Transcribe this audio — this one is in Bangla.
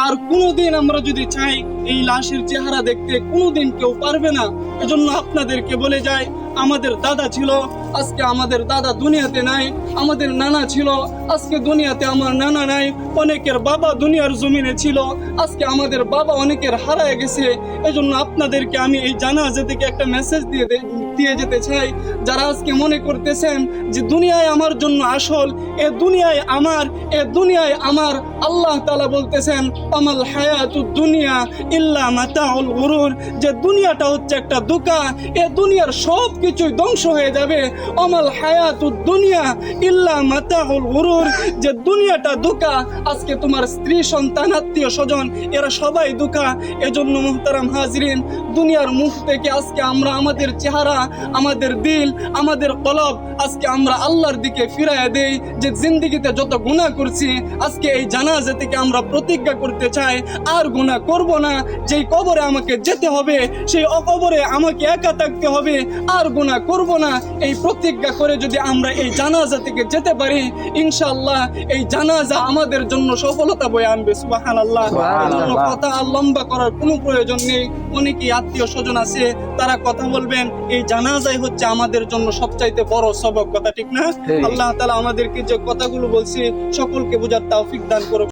আর কোনোদিন আমরা যদি চাই এই লাশের চেহারা দেখতে, কোনোদিন কেউ পারবে না। এজন্য আপনাদেরকে বলে যাই, আমাদের দাদা ছিল, আজকে আমাদের দাদা দুনিয়াতে নাই। আমাদের নানা ছিল, আজকে দুনিয়াতে আমার নানা নাই। অনেকের বাবা দুনিয়ার জমিনে ছিল, আজকে আমাদের বাবা অনেকের হারায় গেছে। এজন্য আপনাদেরকে আমি এই জানাজা থেকে একটা মেসেজ দিয়ে যেতে চাই। যারা আজকে মনে করতেছেন যে দুনিয়ায় আমার জন্য আসল, এ দুনিয়ায় আমার, এ দুনিয়ায় আমার, আল্লাহ তাআলা বলতেছেন আমাল হায়াতুদ দুনিয়া ইল্লা মাতাউল গুরুর, যে দুনিয়াটা হচ্ছে একটা ধোঁকা, এ দুনিয়ার সব কিছুই ধ্বংস হয়ে যাবে। আমাল হায়াতুদ দুনিয়া ইল্লা মাতাউল গুরুর, যে দুনিয়াটা ধোঁকা। আজকে তোমার স্ত্রী, সন্তান, আত্মীয় স্বজন এরা সবাই ধোঁকা। এজন্য মুহতারাম হাজরিন, দুনিয়ার মুখ থেকে আজকে আমরা আমাদের চেহারা, আমাদের দিল, আমাদের কলব আজকে আমরা আল্লাহর দিকে ফিরাইয়া দেই। যে জিন্দেগিতে যত গুনাহ করছি, আজকে এই জানাজা থেকে আমরা প্রতিজ্ঞা করতে চাই আর গুনাহ করব না। যেই কবরে আমাকে যেতে হবে, সেই কবরে আমাকে একা থাকতে হবে, আর গুনাহ করব না। এই প্রতিজ্ঞা করে যদি আমরা এই জানাজা থেকে যেতে পারি, ইনশাআল্লাহ এই জানাজা আমাদের জন্য সফলতা বয়ে আনবে। সুবহানাল্লাহ। এজন্য কথা আর লম্বা করার কোনো প্রয়োজন নেই। অনেকেই আত্মীয় স্বজন আছে, তারা কথা বলবেন। এই জানাজাই হচ্ছে আমাদের জন্য সবচাইতে বড় সবক, কথা ঠিক না? আল্লাহ তাআলা আমাদেরকে যে কথাগুলো বলছি সকলকে বোঝার তৌফিক দান করুক।